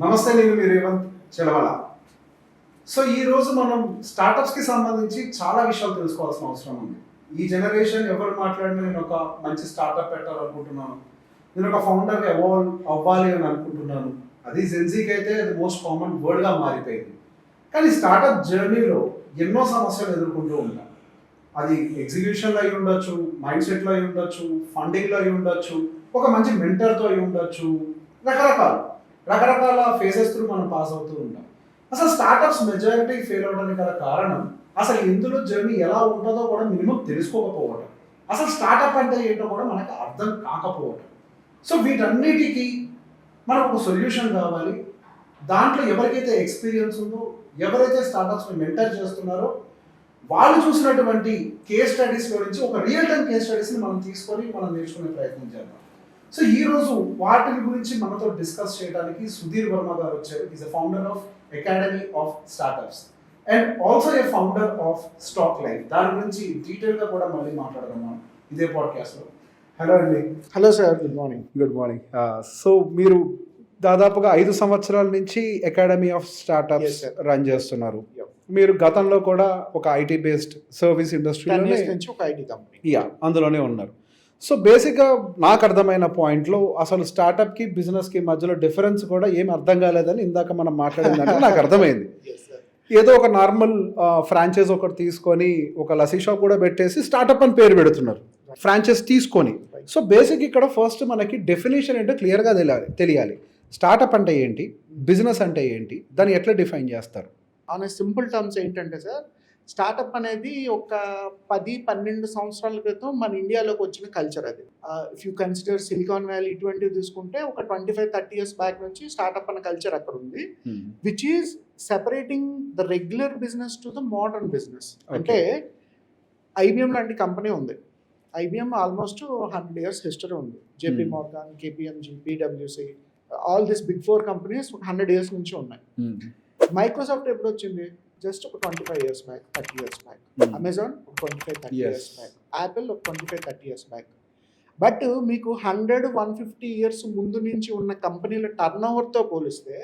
నమస్తే, నేను మీ రేవంత్ చెలవల. సో ఈ రోజు మనం స్టార్టప్స్కి సంబంధించి చాలా విషయాలు తెలుసుకోవాల్సిన అవసరం ఉంది. ఈ జనరేషన్ ఎవరు మాట్లాడినా నేను ఒక మంచి స్టార్టప్ పెట్టాలనుకుంటున్నాను, నేను ఒక ఫౌండర్ ఎవాల్వ్ అవ్వాలి అని అనుకుంటున్నాను. అది జెన్జీకి అయితే అది మోస్ట్ కామన్ వర్డ్గా మారిపోయింది. కానీ స్టార్టప్ జర్నీలో ఎన్నో సమస్యలు ఎదుర్కొంటూ ఉంటాం. అది ఎగ్జిక్యూషన్లో అయి ఉండొచ్చు, మైండ్ సెట్లో అయి ఉండొచ్చు, ఫండింగ్లో అయి ఉండొచ్చు, ఒక మంచి మెంటర్తో అయి ఉండొచ్చు, రకరకాల ఫేజెస్ త్రూ మనం పాస్ అవుతూ ఉంటాం. అసలు స్టార్టప్స్ మెజారిటీ ఫెయిల్ అవడానికి గల కారణం అసలు ఇందులో జర్నీ ఎలా ఉంటుందో కూడా మినిమం తెలుసుకోకపోవటం, అసలు స్టార్టప్ అంటే ఏంటో కూడా మనకు అర్థం కాకపోవటం. సో వీటన్నిటికీ మనకు ఒక సొల్యూషన్ కావాలి. దాంట్లో ఎవరికైతే ఎక్స్పీరియన్స్ ఉందో, ఎవరైతే స్టార్టప్స్ని మెంటర్ చేస్తున్నారో వాళ్ళు చూసినటువంటి కేస్ స్టడీస్లో నుంచి ఒక రియల్ టైమ్ కేస్ స్టడీస్ని మనం తీసుకొని మనం నేర్చుకునే ప్రయత్నం చేద్దాం. సో ఈ రోజు వాటి గురించి మనతో డిస్కస్ చేయడానికి సుధీర్ వర్మ గారు వచ్చారు. Is a founder of academy of startups and also a founder of stock life. దాని గురించి డీటెయిల్గా కూడా మళ్ళీ మాట్లాడదాం మనం ఇదే పాడ్కాస్ట్లో. హలో అండి. Hello sir, good morning. Good morning. So మీరు దాదాపుగా 5 సంవత్సరాల నుంచి అకాడమీ ఆఫ్ స్టార్టప్స్ రన్ చేస్తున్నారు. మీరు గతంలో కూడా ఒక ఐటీ బేస్డ్ సర్వీస్ ఇండస్ట్రీ నుంచి ఒక ఐటీ కంపెనీ అందులోనే ఉన్నారు. సో బేసిక్గా నాకు అర్థమైన పాయింట్లో అసలు స్టార్టప్కి బిజినెస్కి మధ్యలో డిఫరెన్స్ కూడా ఏం అర్థం కాలేదని ఇందాక మనం మాట్లాడిందంటే నాకు అర్థమైంది. ఏదో ఒక నార్మల్ ఫ్రాంచైజ్ ఒకటి తీసుకొని ఒక లస్సీ షాప్ కూడా పెట్టేసి స్టార్టప్ అని పేరు పెడుతున్నారు ఫ్రాంచైజ్ తీసుకొని. సో బేసిక్ ఇక్కడ ఫస్ట్ మనకి డెఫినేషన్ ఏంటో క్లియర్గా తెలియాలి. స్టార్టప్ అంటే ఏంటి, బిజినెస్ అంటే ఏంటి, దాన్ని ఎట్లా డిఫైన్ చేస్తారు? ఆన్ సింపుల్ టర్మ్స్ ఏంటంటే సార్, స్టార్టప్ అనేది ఒక 10-12 సంవత్సరాల క్రితం మన ఇండియాలోకి వచ్చిన కల్చర్. అది if you consider silicon valley ఇటువంటివి తీసుకుంటే ఒక 25-30 ఇయర్స్ బ్యాక్ నుంచి స్టార్టప్ అనే కల్చర్ అక్కడ ఉంది, which is separating the regular business to the modern business. అంటే ఐబిఎం లాంటి కంపెనీ ఉంది. ఐబిఎం ఆల్మోస్ట్ 100 ఇయర్స్ హిస్టరీ ఉంది. జేపీ మోర్గాన్, కేపీఎంజీ, పిడబ్ల్యూసి, all this big 4 companies 100 years నుంచి ఉన్నాయి. మైక్రోసాఫ్ట్ ఎప్పుడు వచ్చింది? జస్ట్ ఒక 25 years back, 30 years back. Amazon ఒక 25-30 ఇయర్స్ బ్యాక్. యాపిల్ ఒక 25-30 ఇయర్స్ బ్యాక్. బట్ మీకు 100-150 ఇయర్స్ ముందు నుంచి ఉన్న కంపెనీల టర్న్ ఓవర్తో పోలిస్తే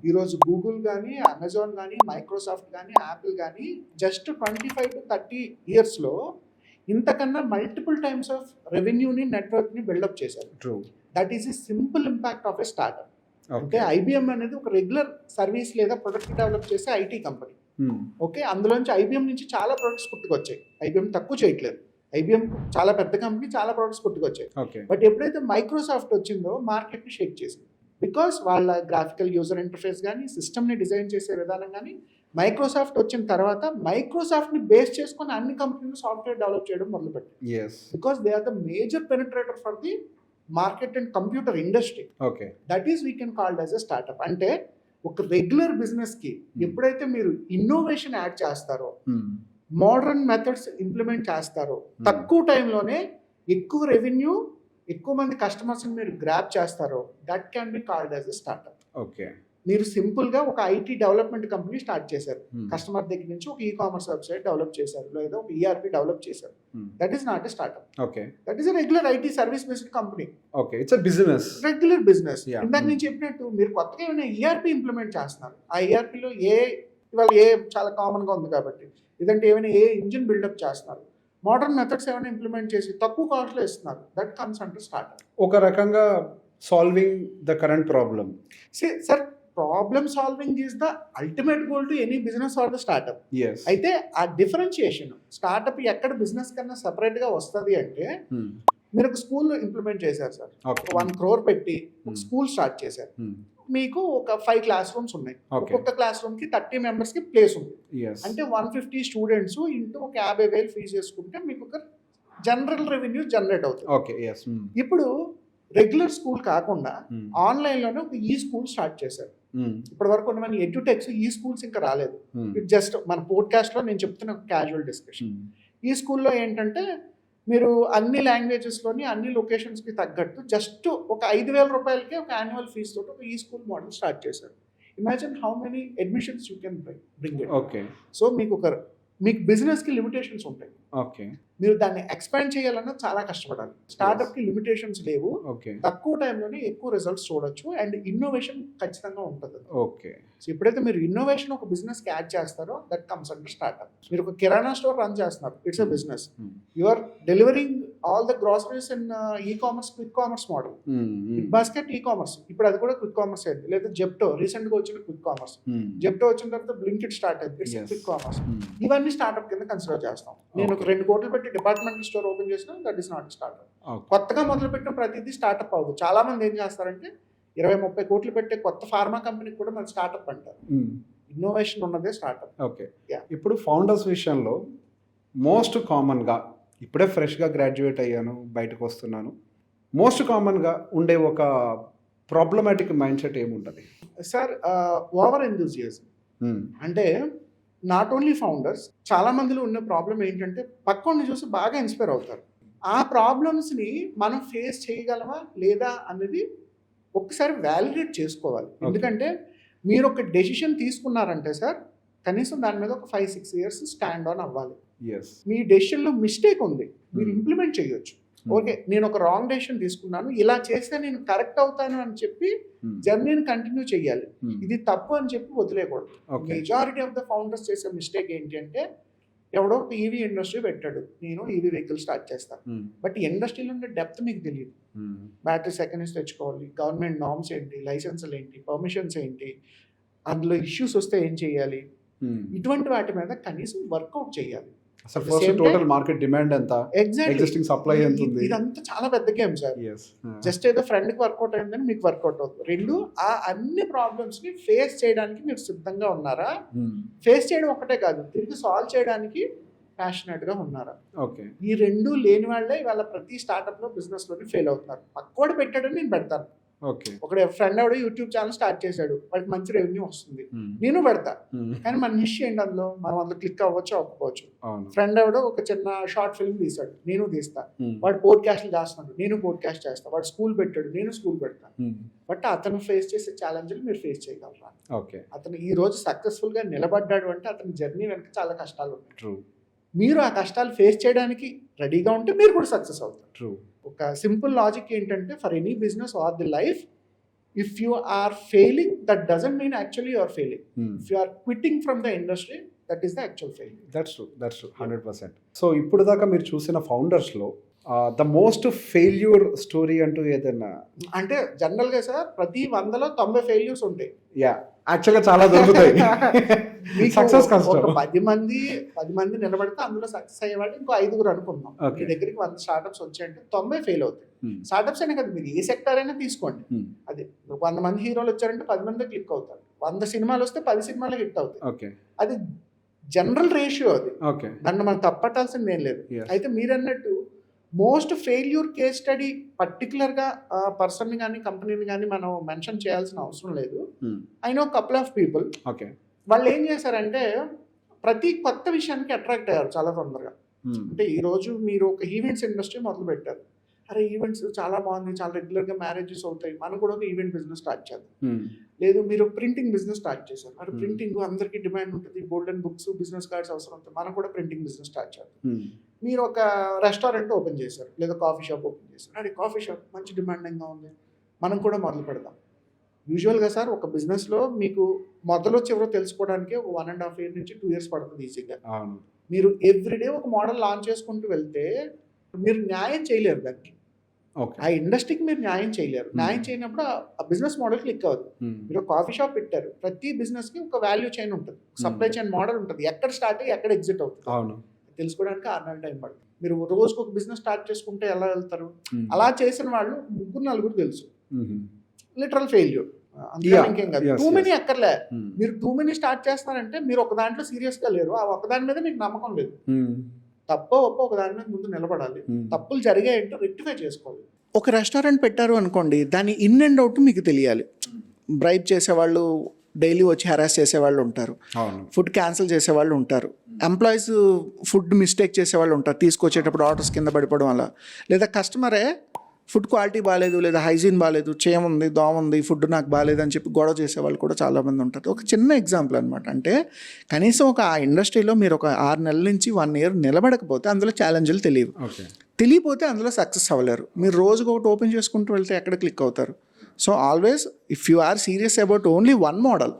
ఈరోజు గూగుల్ కానీ, అమెజాన్ కానీ, మైక్రోసాఫ్ట్ కానీ, యాపిల్ కానీ జస్ట్ 25-30 ఇయర్స్లో ఇంతకన్నా మల్టిపుల్ టైమ్స్ ఆఫ్ రెవెన్యూని, నెట్వర్క్ని బిల్డప్ చేశారు. That is a simple impact of a startup. అంటే ఐబిఎం అనేది ఒక రెగ్యులర్ సర్వీస్ లేదా ప్రొడక్ట్ డెవలప్ చేసే ఐటీ కంపెనీ. ఓకే, అందులోంచి ఐబిఎం నుంచి చాలా ప్రొడక్ట్స్ పుట్టుకొచ్చాయి. ఐబిఎం తక్కువ చేయట్లేదు, ఐబిఎం చాలా పెద్ద కంపెనీ, చాలా ప్రొడక్ట్స్ పుట్టుకొచ్చాయి. బట్ ఎప్పుడైతే మైక్రోసాఫ్ట్ వచ్చిందో మార్కెట్ని షేక్ చేసింది. బికాస్ వాళ్ళ గ్రాఫికల్ యూజర్ ఇంటర్ఫేస్ కానీ, సిస్టమ్ని డిజైన్ చేసే విధానం కానీ, మైక్రోసాఫ్ట్ వచ్చిన తర్వాత మైక్రోసాఫ్ట్ని బేస్ చేసుకొని అన్ని కంపెనీలు సాఫ్ట్వేర్ డెవలప్ చేయడం మొదలుపెట్టాయి. Because they are the major penetrator for the market and computer industry. That is we can called as a startup. అంటే ఒక రెగ్యులర్ బిజినెస్ కి ఎప్పుడైతే మీరు ఇన్నోవేషన్ యాడ్ చేస్తారో, మోడర్న్ మెథడ్స్ ఇంప్లిమెంట్ చేస్తారో, తక్కువ టైంలోనే ఎక్కువ రెవెన్యూ, ఎక్కువ మంది కస్టమర్స్ మీరు గ్రాప్ చేస్తారో, that can be called as a startup. Okay, మీరు సింపుల్ గా ఒక ఐటీ డెవలప్మెంట్ కంపెనీ స్టార్ట్ చేశారు. కస్టమర్ దగ్గర నుంచి ఒక ఈ-కామర్స్ వెబ్సైట్ డెవలప్ చేశారు, లేదా ఒక ఈఆర్పి డెవలప్ చేశారు. That is not a startup. Okay, that is a regular IT service based company. Okay, it's a business, regular business. ఇందాక నేను చెప్పినట్టు మీరు కొత్తగా ఏమైనా ఈఆర్పి ఇంప్లిమెంట్ చేస్తున్నారు. ఆ ఈఆర్పిలో ఇవాళ చాలా కామన్ గా ఉంది కాబట్టి, లేదంటే ఏమైనా ఇంజిన్ బిల్డప్ చేస్తున్నారు, మోడర్న్ మెథడ్స్ ఏమైనా ఇంప్లిమెంట్ చేసి తక్కువ కాస్ట్ లో ఇస్తున్నారు, దట్ కమ్స్ అండర్ స్టార్టప్. ఒక రకంగా solving the current problem. Sir, problem solving is the ultimate goal to any business are the startup. అయితే ఆ డిఫరెన్షియేషన్ స్టార్టప్ ఎక్కడ బిజినెస్ కన్నా సెపరేట్ గా వస్తుంది అంటే, మీరు ఒక స్కూల్ ఇంప్లిమెంట్ చేశారు సార్, 1 crore పెట్టి ఒక స్కూల్ స్టార్ట్ చేశారు. మీకు ఒక 5 క్లాస్ రూమ్స్ ఉన్నాయి. ఒక్కొక్క క్లాస్ రూమ్ కి 30 మెంబర్స్ కి ప్లేస్ ఉంది. అంటే 150 స్టూడెంట్స్ ఇంటూ ఒక 50,000 ఫీజు చేసుకుంటే మీకు ఒక జనరల్ రెవెన్యూ జనరేట్ అవుతుంది. ఇప్పుడు రెగ్యులర్ స్కూల్ కాకుండా ఆన్లైన్ లోనే ఒక ఈ స్కూల్ స్టార్ట్ చేశారు. ఇప్పటి వరకు మన ఎడ్యుటెక్స్ ఈ స్కూల్స్ ఇంకా రాలేదు. జస్ట్ మన పోడ్కాస్ట్ లో నేను చెప్తున్న క్యాజువల్ డిస్కషన్. ఈ స్కూల్లో ఏంటంటే మీరు అన్ని లాంగ్వేజెస్ లోని అన్ని లొకేషన్స్ కి తగ్గట్టు జస్ట్ ఒక 5,000 రూపాయలకే ఒక యాన్యువల్ ఫీజ్ తోటి ఒక ఈ స్కూల్ మోడల్ స్టార్ట్ చేశారు. Imagine how many admissions you can bring it. Okay, so మీకు ఒక మీకు బిజినెస్కి లిమిటేషన్స్ ఉంటాయి. ఓకే. మీరు దాన్ని ఎక్స్పాండ్ చేయాలన్నా చాలా కష్టపడాలి. స్టార్ట్అప్కి లిమిటేషన్స్ లేవు. ఓకే. తక్కువ టైంలోనే ఎక్కువ రిజల్ట్స్ చూడొచ్చు అండ్ ఇన్నోవేషన్ ఖచ్చితంగా ఉంటుంది. ఓకే. సో ఎప్పుడైతే మీరు ఇన్నోవేషన్ ఒక బిజినెస్కి యాడ్ చేస్తారో దట్ కమ్స్ అండర్ స్టార్ట్అప్. మీరు ఒక కిరాణా స్టోర్ రన్ చేస్తున్నారు, it's a business. You are delivering all the groceries in ecommerce, quick commerce model. BigBasket ecommerce, ఇప్పుడు అది కూడా క్విక్ కామర్స్ అయింది. లేదా జెప్టో రీసెంట్గా వచ్చిన క్విక్ కామర్స్. జెప్టో వచ్చిన తర్వాత బ్లింకిట్ స్టార్ట్ అయింది, ఇట్స్ క్విక్ కామర్స్. ఇవన్నీ స్టార్ట్అప్ కింద కన్సిడర్ చేస్తాం. నేను ఒక 2 కోట్లు పెట్టి డిపార్ట్మెంటల్ స్టోర్ ఓపెన్ చేసినా దట్ ఈస్ నాట్ స్టార్ట్అప్. కొత్తగా మొదలుపెట్టిన ప్రతిదీ స్టార్ట్అప్ అవ్వదు. చాలా మంది ఏం చేస్తారంటే 20-30 కోట్లు పెట్టే కొత్త ఫార్మా కంపెనీకి కూడా మన స్టార్ట్అప్ అంటారు. ఇన్నోవేషన్ ఉన్నదే స్టార్ట్అప్. ఓకే. ఇప్పుడు ఫౌండర్స్ విషయంలో మోస్ట్ కామన్గా, ఇప్పుడే ఫ్రెష్గా గ్రాడ్యుయేట్ అయ్యాను, బయటకు వస్తున్నాను, మోస్ట్ కామన్గా ఉండే ఒక ప్రాబ్లమాటిక్ మైండ్ సెట్ ఏముంటుంది సార్? Over enthusiasm. అంటే నాట్ ఓన్లీ ఫౌండర్స్, చాలా మందిలో ఉన్న ప్రాబ్లం ఏంటంటే పక్కని చూసి బాగా ఇన్స్పైర్ అవుతారు. ఆ ప్రాబ్లమ్స్ని మనం ఫేస్ చేయగలమా లేదా అన్నది ఒక్కసారి వ్యాలిడేట్ చేసుకోవాలి. ఎందుకంటే మీరు ఒక డెసిషన్ తీసుకున్నారంటే సార్ కనీసం దాని మీద ఒక 5-6 years స్టాండ్ ఆన్ అవ్వాలి. మీ డెసిషన్లో మిస్టేక్ ఉంది, మీరు ఇంప్లిమెంట్ చేయొచ్చు. ఓకే, నేను ఒక రాంగ్ డెసిషన్ తీసుకున్నాను, ఇలా చేస్తే నేను కరెక్ట్ అవుతాను అని చెప్పి జర్నీని కంటిన్యూ చేయాలి. ఇది తప్పు అని చెప్పి వదిలేయకూడదు. మెజారిటీ ఆఫ్ ద ఫౌండర్స్ చేసే మిస్టేక్ ఏంటి అంటే, ఎవడో ఒక ఈవీ ఇండస్ట్రీ పెట్టాడు, నేను ఈవీ వెహికల్ స్టార్ట్ చేస్తాను, బట్ ఇండస్ట్రీలో ఉండే డెప్త్ మీకు తెలియదు. బ్యాటరీ సెకండ్స్ తెచ్చుకోవాలి, గవర్నమెంట్ నార్మ్స్ ఏంటి, లైసెన్సులు ఏంటి, పర్మిషన్స్ ఏంటి, అందులో ఇష్యూస్ వస్తే ఏం చేయాలి, ఇటువంటి వాటి మీద కనీసం వర్కౌట్ చేయాలి. అసలు ఫస్ట్ టోటల్ మార్కెట్ డిమాండ్ ఎంత, ఎగ్జిస్టింగ్ సప్లై ఎంత ఉంది, ఇదంతా చాలా పెద్ద గేమ్ సార్. జస్ట్ ఏదో ఫ్రెండ్కి వర్కౌట్ అయిందని మీకు వర్కౌట్ అవుతుంది. 2, ఆ అన్ని ప్రాబ్లమ్స్ ని ఫేస్ చేయడానికి మీరు సిద్ధంగా ఉన్నారా? ఫేస్ చేయడం ఒకటే కాదు, తిరిగి సాల్వ్ చేయడానికి ప్యాషనెట్ గా ఉన్నారా? ఓకే. ఈ 2 లేని వాళ్ళే ఇవాళ ప్రతి స్టార్ట్అప్ లో బిజినెస్ లోని ఫెయిల్ అవుతున్నారు. పక్కోడు పెట్టాడని నేను పెడతాను. ఓకే. ఒక ఫ్రెండ్ ఆవిడ యూట్యూబ్ ఛానల్ స్టార్ట్ చేశాడు, వాడికి మంచి రెవెన్యూ వస్తుంది, నేను పెడతా. కానీ మన నిష్ ఏంటి, అందులో మనం అందులో క్లిక్ అవ్వచ్చు అవ్వకపోవచ్చు. ఫ్రెండ్ ఆవిడ ఒక చిన్న షార్ట్ ఫిల్మ్ తీశాడు, నేను తీస్తా. వాడు పోడ్కాస్ట్లు చేస్తున్నాడు, నేను పోడ్కాస్ట్ చేస్తా. వాడు స్కూల్ పెట్టాడు, నేను స్కూల్ పెడతా. బట్ అతను ఫేస్ చేసే ఛాలెంజ్లు మీరు ఫేస్ చేయగలరా? ఓకే. అతను ఈ రోజు సక్సెస్ఫుల్ గా నిలబడ్డాడు అంటే అతని జర్నీ వెనక చాలా కష్టాలు ఉన్నాయి. మీరు ఆ కష్టాలు ఫేస్ చేయడానికి రెడీగా ఉంటే మీరు కూడా సక్సెస్ అవుతారు. ఒక సింపుల్ లాజిక్ ఏంటంటే, for any business or the life, if you are failing that doesn't mean actually you are failing. If you are quitting from the industry that is the actual failing. That's true 100%. So ఇప్పుడు దాకా మీరు చూసిన ఫౌండర్స్లో the most failure story అంటూ ఏదైనా అంటే, జనరల్గా sir ప్రతి 100లో 90 ఫెయిల్యూర్స్ ఉంటాయి. యాక్చువల్గా చాలా దొరుకుతాయి. సక్సెస్ కష్టం. 10 మంది నిలబడితే అందులో సక్సెస్ అయ్యేవాళ్ళు ఇంకో 5 అనుకుందాం. మీ దగ్గరికి 100 స్టార్ట్అప్స్ వచ్చాయంటే 90 ఫెయిల్ అవుతాయి. స్టార్ట్అప్స్ అనే కదా, మీరు ఏ సెక్టర్ అయినా తీసుకోండి. అది 100 మంది హీరోలు వచ్చారంటే 10 మంది క్లిక్ అవుతారు. 100 సినిమాలు వస్తే 10 సినిమాలు హిట్ అవుతాయి. అది జనరల్ రేషియో. అది దాన్ని మనం తప్పట్టాల్సింది ఏం లేదు. అయితే మీరు అన్నట్టు మోస్ట్ ఫెయిల్యూర్ కేస్ స్టడీ పర్టికులర్గా పర్సన్ని కానీ కంపెనీని కానీ మనం మెన్షన్ చేయాల్సిన అవసరం లేదు. I know couple of people. వాళ్ళు ఏం చేశారంటే ప్రతి కొత్త విషయానికి అట్రాక్ట్ అయ్యారు చాలా తొందరగా. అంటే ఈరోజు మీరు ఒక ఈవెంట్స్ ఇండస్ట్రీ మొదలు పెట్టారు, అరే ఈవెంట్స్ చాలా బాగుంది, చాలా రెగ్యులర్గా మ్యారేజెస్ అవుతాయి, మనం కూడా ఒక ఈవెంట్ బిజినెస్ స్టార్ట్ చేద్దాం. లేదు, మీరు ప్రింటింగ్ బిజినెస్ స్టార్ట్ చేశారు, అరే ప్రింటింగ్ అందరికీ డిమాండ్ ఉంటుంది, గోల్డెన్ బుక్స్, బిజినెస్ కార్డ్స్ అవసరం ఉంటుంది, మనం కూడా ప్రింటింగ్ బిజినెస్ స్టార్ట్ చేద్దాం. మీరు ఒక రెస్టారెంట్ ఓపెన్ చేశారు, లేదా కాఫీ షాప్ ఓపెన్ చేశారు, అరే కాఫీ షాప్ మంచి డిమాండింగ్గా ఉంది, మనం కూడా మొదలు పెడదాం. యూజువల్గా సార్ ఒక బిజినెస్లో మీకు మొదలు చివరో తెలుసుకోవడానికి 1.5 years నుంచి 2 years పడుతుంది ఈజీగా. మీరు ఎవ్రీడే ఒక మోడల్ లాంచ్ చేసుకుంటూ వెళ్తే మీరు న్యాయం చేయలేరు దానికి. ఆ ఇండస్ట్రీకి మీరు న్యాయం చేయలేరు. న్యాయం చేయనప్పుడు ఆ బిజినెస్ మోడల్ క్లిక్ అవ్వదు. మీరు కాఫీ షాప్ పెట్టారు, ప్రతి బిజినెస్కి ఒక వాల్యూ చైన్ ఉంటుంది, సప్లై చైన్ మోడల్ ఉంటుంది, ఎక్కడ స్టార్ట్ అయ్యి ఎక్కడ ఎగ్జిట్ అవుతుంది తెలుసుకోవడానికి 6 నెలల టైం పడుతుంది. మీరు రోజుకు ఒక బిజినెస్ స్టార్ట్ చేసుకుంటే ఎలా వెళ్తారు? అలా చేసిన వాళ్ళు 3-4 తెలుసు. లిటరల్ ఫెయిల్యూర్, ఇంకేం కాదు. టూ మెనీ అక్కర్లే. మీరు టూ మెనీ స్టార్ట్ చేస్తారంటే మీరు ఒక దాంట్లో సీరియస్గా లేరు, ఆ ఒక దాని మీద మీకు నమ్మకం లేదు. తప్పో ఒప్పో ఒక దాని మీద ముందు నిలబడాలి. తప్పులు జరిగాయంటే రెక్టిఫై చేసుకోవాలి. ఒక రెస్టారెంట్ పెట్టారు అనుకోండి, దాని ఇన్ అండ్ అవుట్ మీకు తెలియాలి. బ్రైబ్ చేసేవాళ్ళు, డైలీ వచ్చి హెరాస్ చేసేవాళ్ళు ఉంటారు, ఫుడ్ క్యాన్సిల్ చేసేవాళ్ళు ఉంటారు, ఎంప్లాయీస్ ఫుడ్ మిస్టేక్ చేసేవాళ్ళు ఉంటారు, తీసుకొచ్చేటప్పుడు ఆర్డర్స్ కింద పడిపోవడం వల్ల, లేదా కస్టమరే ఫుడ్ క్వాలిటీ బాగాలేదు లేదా హైజీన్ బాగాలేదు, చేముంది, దోమ ఉంది, ఫుడ్ నాకు బాగాలేదు అని చెప్పి గొడవ చేసే వాళ్ళు కూడా చాలామంది ఉంటారు. ఒక చిన్న ఎగ్జాంపుల్ అనమాట. అంటే కనీసం ఒక ఆ ఇండస్ట్రీలో మీరు ఒక 6 నెలల నుంచి 1 year నిలబడకపోతే అందులో ఛాలెంజ్లు తెలియవు. తెలియపోతే అందులో సక్సెస్ అవ్వలేరు. మీరు రోజుకు ఒకటి ఓపెన్ చేసుకుంటూ వెళ్తే ఎక్కడ క్లిక్ అవుతారు? So always if you are serious about only one model,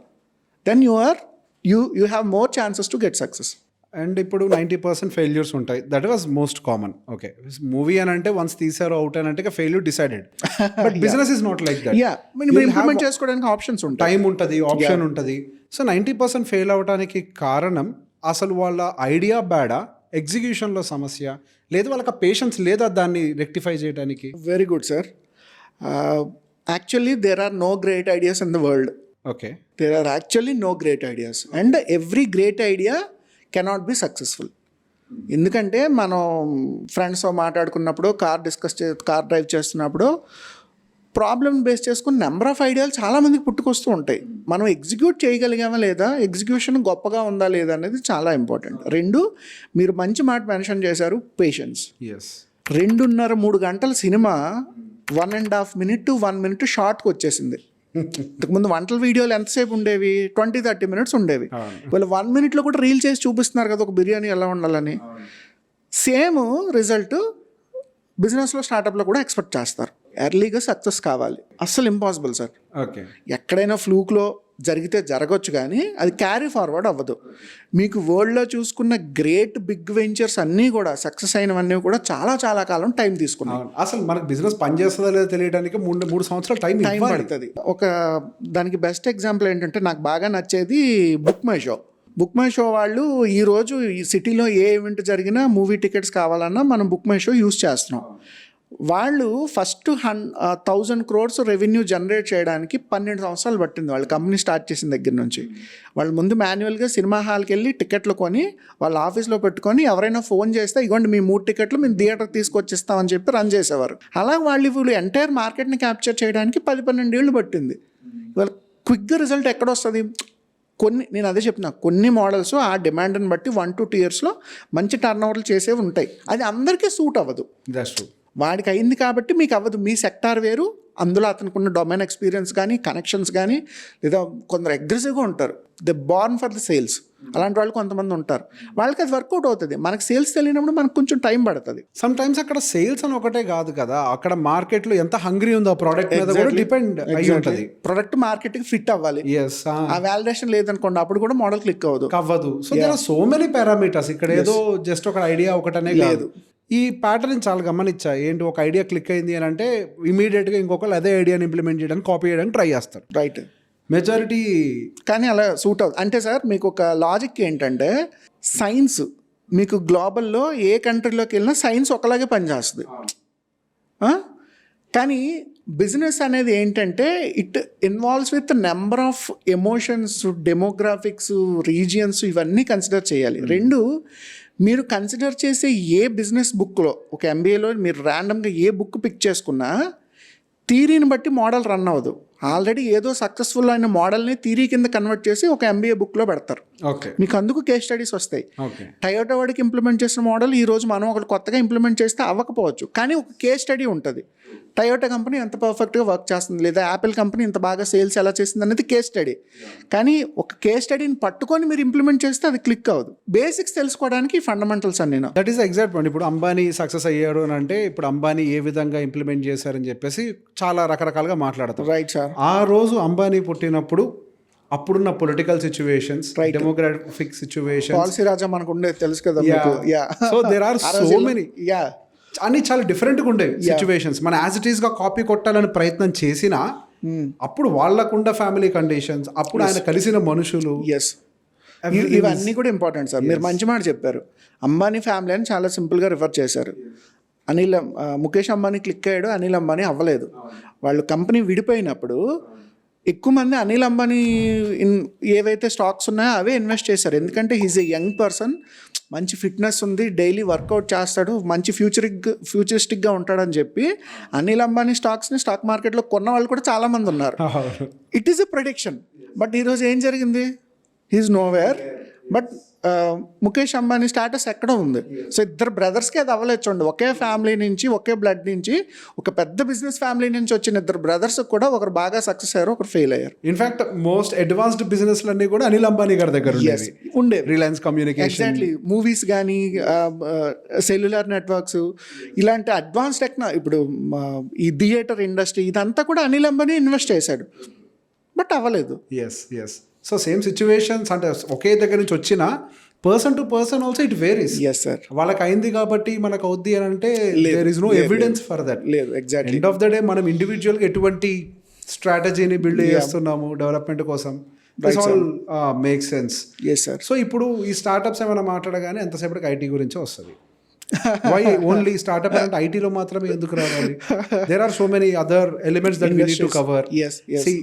then you have more chances to get success. And ఇప్పుడు 90% ఫెయిల్యూర్స్ ఉంటాయి. That was most common. Okay, movie అని అంటే వన్స్ తీసారు అవుట్ అని అంటే failure decided. But business is not like that. Implement చేసుకోవడానికి options ఉంటాయి, time ఉంటుంది, ఆప్షన్ ఉంటుంది. సో 90% ఫెయిల్ అవడానికి కారణం అసలు వాళ్ళ ఐడియా బ్యాడా, ఎగ్జిక్యూషన్లో సమస్య, లేదా వాళ్ళకి పేషెన్స్ లేదా దాన్ని రెక్టిఫై చేయడానికి? Very good sir. Actually there are no great ideas in the world. Okay, there are actually no great ideas and every great idea cannot be successful. ఎందుకంటే మనం ఫ్రెండ్స్తో మాట్లాడుకున్నప్పుడు, కార్ డ్రైవ్ చేస్తున్నప్పుడు ప్రాబ్లమ్ బేస్ చేసుకుని number of ఐడియాలు చాలామందికి పుట్టుకొస్తూ ఉంటాయి. మనం ఎగ్జిక్యూట్ చేయగలిగామా లేదా, ఎగ్జిక్యూషన్ గొప్పగా ఉందా లేదా అనేది చాలా ఇంపార్టెంట్. 2, మీరు మంచి మాట మెన్షన్ చేశారు, పేషెన్స్. 2.5-3 గంటల సినిమా 1.5 minute to 1 minute షార్ట్కి వచ్చేసింది. ఇంతకుముందు వంటల వీడియోలు ఎంతసేపు ఉండేవి? 20-30 minutes ఉండేవి. వాళ్ళు 1 minute కూడా రీల్ చేసి చూపిస్తున్నారు కదా ఒక బిర్యానీ ఎలా ఉండాలని. సేమ్ రిజల్ట్ బిజినెస్లో, స్టార్టప్లో కూడా ఎక్స్పెక్ట్ చేస్తారు. ఎర్లీగా సక్సెస్ కావాలి, అస్సలు ఇంపాసిబుల్ సార్. ఓకే, ఎక్కడైనా ఫ్లూక్లో జరిగితే జరగచ్చు, కానీ అది క్యారీ ఫార్వర్డ్ అవ్వదు. మీకు వరల్డ్లో చూసుకున్న గ్రేట్ బిగ్ వెంచర్స్ అన్నీ కూడా సక్సెస్ అయినవన్నీ కూడా చాలా చాలా కాలం టైం తీసుకున్నాయి. అసలు మనకు బిజినెస్ పనిచేస్తుందా లేదా తెలియడానికి 3 సంవత్సరాలు టైం పడుతుంది. దానికి బెస్ట్ ఎగ్జాంపుల్ ఏంటంటే, నాకు బాగా నచ్చేది బుక్ మై షో వాళ్ళు ఈరోజు ఈ సిటీలో ఏ ఈవెంట్ జరిగినా మూవీ టికెట్స్ కావాలన్నా మనం బుక్ మై షో యూస్ చేస్తున్నాం. వాళ్ళు ఫస్ట్ 1,000 crores రెవెన్యూ జనరేట్ చేయడానికి 12 సంవత్సరాలు పట్టింది వాళ్ళ కంపెనీ స్టార్ట్ చేసిన దగ్గర నుంచి. వాళ్ళు ముందు మాన్యువల్గా సినిమా హాల్కి వెళ్ళి టికెట్లు కొని వాళ్ళ ఆఫీస్లో పెట్టుకొని ఎవరైనా ఫోన్ చేస్తే ఇగోండి మీ 3 టికెట్లు మేము థియేటర్కి తీసుకొచ్చిస్తామని చెప్పి రన్ చేసేవారు. అలా వాళ్ళు ఎంటైర్ మార్కెట్ని క్యాప్చర్ చేయడానికి 10-12 ఏళ్ళు పట్టింది. వాళ్ళ క్విక్గా రిజల్ట్ ఎక్కడొస్తుంది? నేను అదే చెప్తున్నా, కొన్ని మోడల్స్ ఆ డిమాండ్ని బట్టి 1-2 yearsలో మంచి టర్న్ ఓవర్లు చేసేవి ఉంటాయి. అది అందరికీ సూట్ అవ్వదు. వాడికి అయింది కాబట్టి మీకు అవ్వదు. మీ సెక్టార్ వేరు, అందులో అతనికి ఉన్న డొమైన్ ఎక్స్పీరియన్స్ కానీ, కనెక్షన్స్ కానీ, లేదా కొందరు అగ్రెసివ్గా ఉంటారు, they born for the sales. అలాంటి వాళ్ళు కొంతమంది ఉంటారు, వాళ్ళకి అది వర్కౌట్ అవుతుంది. మనకు సేల్స్ తెలియనప్పుడు మనకు కొంచెం టైం పడుతుంది. సమ్ టైమ్స్ అక్కడ సేల్స్ అని ఒకటే కాదు కదా, అక్కడ మార్కెట్లో ఎంత హంగ్రీ ఉందో ఆ ప్రోడక్ట్ మీద కూడా డిపెండ్ అయ్యి ఉంటుంది. ప్రొడక్ట్ మార్కెట్కి ఫిట్ అవ్వాలి. ఆ వాలిడేషన్ లేదనుకోండి, అప్పుడు కూడా మోడల్ క్లిక్ అవ్వదు. So there are so many parameters. ఇక్కడ ఏదో జస్ట్ ఒక ఐడియా ఒకటనే లేదు. ఈ ప్యాటర్న్ చాలా గమనించా. ఏంటి, ఒక ఐడియా క్లిక్ అయింది అని అంటే ఇమీడియట్గా ఇంకొకరు అదే ఐడియాని ఇంప్లిమెంట్ చేయడానికి, కాపీ చేయడానికి ట్రై చేస్తారు. Right, majority. కానీ అలా సూట్ అవుతుంది. అంటే సార్ మీకు ఒక లాజిక్ ఏంటంటే, సైన్స్ మీకు గ్లోబల్లో ఏ కంట్రీలోకి వెళ్ళినా సైన్స్ ఒకలాగే పనిచేస్తుంది. కానీ బిజినెస్ అనేది ఏంటంటే, it involves with number of emotions, demographics, regions, ఇవన్నీ కన్సిడర్ చేయాలి. 2, మీరు కన్సిడర్ చేసే ఏ బిజినెస్ బుక్లో, ఒక MBAలో మీరు ర్యాండమ్గా ఏ బుక్ పిక్ చేసుకున్నా థీరీని బట్టి మోడల్ రన్ అవ్వదు. ఆల్రెడీ ఏదో సక్సెస్ఫుల్ అయిన మోడల్ని థీరీ కింద కన్వర్ట్ చేసి ఒక MBA బుక్లో పెడతారు. మీకు అందుకు కేస్ స్టడీస్ వస్తాయి. టయోటా వాడికి ఇంప్లిమెంట్ చేసిన మోడల్ ఈరోజు మనం ఒకటి కొత్తగా ఇంప్లిమెంట్ చేస్తే అవ్వకపోవచ్చు, కానీ ఒక కేస్ స్టడీ ఉంటుంది. టయోటా కంపెనీ ఎంత పర్ఫెక్ట్గా వర్క్ చేస్తుంది, లేదా యాపిల్ కంపెనీ ఇంత బాగా సేల్స్ ఎలా చేస్తుంది అనేది కేస్ స్టడీ. కానీ ఒక కేస్ స్టడీని పట్టుకొని మీరు ఇంప్లిమెంట్ చేస్తే అది క్లిక్ అవ్వదు. బేసిక్స్ తెలుసుకోవడానికి ఫండమెంటల్స్ అన్ని. That is exact point. ఇప్పుడు అంబానీ సక్సెస్ అయ్యాడు అని అంటే, ఇప్పుడు అంబానీ ఏ విధంగా ఇంప్లిమెంట్ చేశారని చెప్పేసి చాలా రకరకాలుగా మాట్లాడతారు. Right sir. ఆ రోజు అంబానీ పుట్టినప్పుడు అప్పుడున్న political situations, demographic situations, policy రాజా మనకు ఉండేది తెలుసు కదా. So there are so many, అన్ని చాలా డిఫరెంట్గా ఉండేవి సిచ్యువేషన్స్. మనం యాజ్ ఇట్ ఈస్గా కాపీ కొట్టాలని ప్రయత్నం చేసినా, అప్పుడు వాళ్ళకుండా ఫ్యామిలీ కండిషన్స్, అప్పుడు ఆయన కలిసిన మనుషులు, ఇవన్నీ కూడా ఇంపార్టెంట్ సార్. మీరు మంచి మాట చెప్పారు. అంబానీ ఫ్యామిలీ అని చాలా సింపుల్గా రిఫర్ చేశారు. ముఖేష్ అంబానీ క్లిక్ అయ్యాడు, అనిల్ అంబానీ అవ్వలేదు. వాళ్ళు కంపెనీ విడిపోయినప్పుడు ఎక్కువ మంది అనిల్ అంబానీ ఏవైతే స్టాక్స్ ఉన్నాయో అవే ఇన్వెస్ట్ చేశారు. ఎందుకంటే హీజ్ ఎ యంగ్ పర్సన్, మంచి ఫిట్నెస్ ఉంది, డైలీ వర్కౌట్ చేస్తాడు, మంచి ఫ్యూచరిస్టిక్గా ఉంటాడని చెప్పి అనిల్ అంబానీ స్టాక్స్ని స్టాక్ మార్కెట్లో కొన్న వాళ్ళు కూడా చాలామంది ఉన్నారు. It is a prediction. But ఈరోజు ఏం జరిగింది? He is nowhere. But Mukesh Ambani status ఎక్కడ ఉంది? సో ఇద్దరు బ్రదర్స్కి అది అవ్వలేదు చూడండి. ఒకే ఫ్యామిలీ నుంచి, ఒకే బ్లడ్ నుంచి, ఒక పెద్ద బిజినెస్ ఫ్యామిలీ నుంచి వచ్చిన ఇద్దరు బ్రదర్స్ కూడా ఒకరు బాగా సక్సెస్ అయ్యారు, ఒకరు ఫెయిల్ అయ్యారు. ఇన్ఫాక్ట్ మోస్ట్ అడ్వాన్స్డ్ బిజినెస్ అన్ని కూడా అనిల్ అంబానీ గారి దగ్గర ఉండే రిలయన్స్ కమ్యూనికేషన్, ఎగ్జాక్ట్లీ. మూవీస్ కానీ సెల్యులార్ నెట్వర్క్స్ ఇలాంటి అడ్వాన్స్ ఇప్పుడు ఈ థియేటర్ ఇండస్ట్రీ ఇదంతా కూడా అనిల్ అంబానీ ఇన్వెస్ట్ చేశాడు, బట్ అవ్వలేదు. ఎస్ సో సేమ్ సిచ్యువేషన్స్ అంటే ఒకే దగ్గర నుంచి వచ్చిన person to person also it varies. Yes sir. వాళ్ళకి అయింది కాబట్టి మనకు అవుద్ది అని అంటే there is no evidence for that. లేదు, exactly. End of the day మనం ఇండివిజువల్గా ఎటువంటి స్ట్రాటజీని బిల్డ్ చేస్తున్నాము డెవలప్మెంట్ కోసం, this all make sense. Yes sir. So ఇప్పుడు ఈ స్టార్టప్స్ ఏమైనా మాట్లాడగానే ఎంతసేపటికి ఐటీ గురించే వస్తుంది. వై ఓన్లీ స్టార్టప్ అంటే ఐటీలో మాత్రమే ఎందుకు రావాలి? There are so many other elements that we need to cover. See,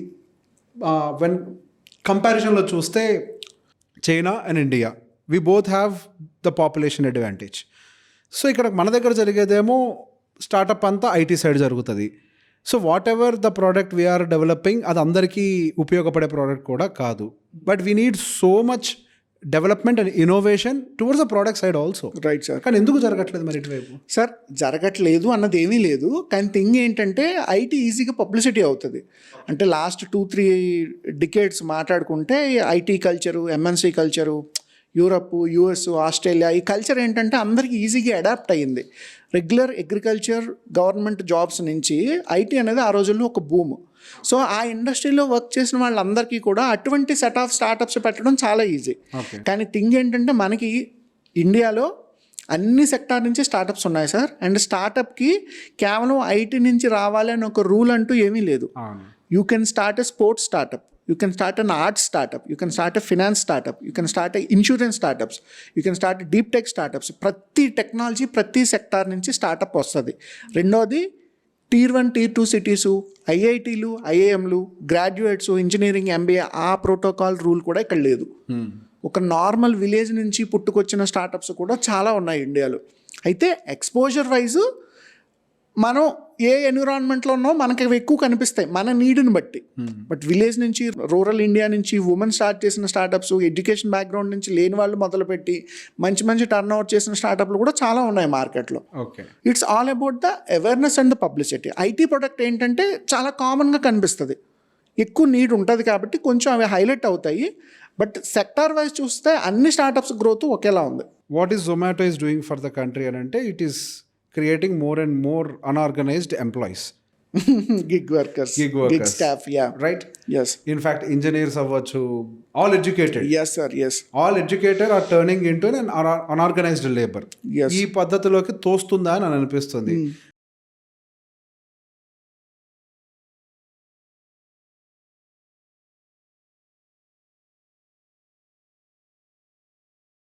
when కంపారిజన్లో చూస్తే China and India, we both have the population advantage. So ఇక్కడ మన దగ్గర జరిగేదేమో స్టార్టప్ అంతా ఐటీ సైడ్ జరుగుతుంది. So whatever the product we are developing అది అందరికీ ఉపయోగపడే ప్రోడక్ట్ కూడా కాదు. But we need so much development and innovation towards the product side also. Right sir. కానీ ఎందుకు జరగట్లేదు మరి ఇటువైపు? సార్ జరగట్లేదు అన్నది ఏమీ లేదు, కానీ థింగ్ ఏంటంటే ఐటీ ఈజీగా పబ్లిసిటీ అవుతుంది. అంటే లాస్ట్ 2-3 డికేడ్స్ మాట్లాడుకుంటే IT culture, MNC culture, Europe, US, Australia, ఈ కల్చర్ ఏంటంటే అందరికీ ఈజీగా అడాప్ట్ అయ్యింది. రెగ్యులర్ అగ్రికల్చర్, గవర్నమెంట్ జాబ్స్ నుంచి ఐటీ అనేది ఆ రోజుల్లో ఒక బూమ్. సో ఆ ఇండస్ట్రీలో వర్క్ చేసిన వాళ్ళందరికీ కూడా అటువంటి సెట్ ఆఫ్ స్టార్టప్స్ పెట్టడం చాలా ఈజీ. కానీ థింగ్ ఏంటంటే మనకి ఇండియాలో అన్ని సెక్టార్ నుంచి స్టార్టప్స్ ఉన్నాయి సార్. అండ్ స్టార్టప్కి కేవలం ఐటీ నుంచి రావాలి అని ఒక రూల్ అంటూ ఏమీ లేదు. You can start a sports startup, you can start an arts startup, you can start a finance startup, you can start a insurance startups, you can start deep tech startups. ప్రతి technology ప్రతి sector నుంచి startup వస్తుంది. రెండోది Tier 1, Tier 2 cities, ఐఐటీలు, ఐఐఎంలు, graduates, engineering, MBA, ఆ protocol rule కూడా ఇక్కడ లేదు. ఒక నార్మల్ విలేజ్ నుంచి పుట్టుకొచ్చిన స్టార్టప్స్ కూడా చాలా ఉన్నాయి ఇండియాలో. అయితే ఎక్స్పోజర్ వైజ్ మనం ఏ ఎన్విరాన్మెంట్లో ఉన్నో మనకి అవి ఎక్కువ కనిపిస్తాయి మన నీడ్ని బట్టి. బట్ విలేజ్ నుంచి, రూరల్ ఇండియా నుంచి ఉమెన్ స్టార్ట్ చేసిన స్టార్టప్స్, ఎడ్యుకేషన్ బ్యాక్గ్రౌండ్ నుంచి లేని వాళ్ళు మొదలుపెట్టి మంచి మంచి టర్న్ ఓవర్ చేసిన స్టార్టప్లు కూడా చాలా ఉన్నాయి మార్కెట్లో. It's all about the awareness and the publicity. IT product ఏంటంటే చాలా కామన్గా కనిపిస్తుంది, ఎక్కువ నీడ్ ఉంటుంది కాబట్టి కొంచెం అవి హైలైట్ అవుతాయి. బట్ సెక్టార్ వైజ్ చూస్తే అన్ని స్టార్టప్స్ గ్రోత్ ఒకేలా ఉంది. What is Zomato is doing for the country అని అంటే it is creating more and more unorganized employees. gig workers, gig staff, yeah, right, yes. In fact, engineers avvachu, all educated, yes sir, yes, all educated are turning into an unorganized labor. Yes. ఈ పద్ధతిలోకి తోస్తుందా అని అనిపిస్తుంది.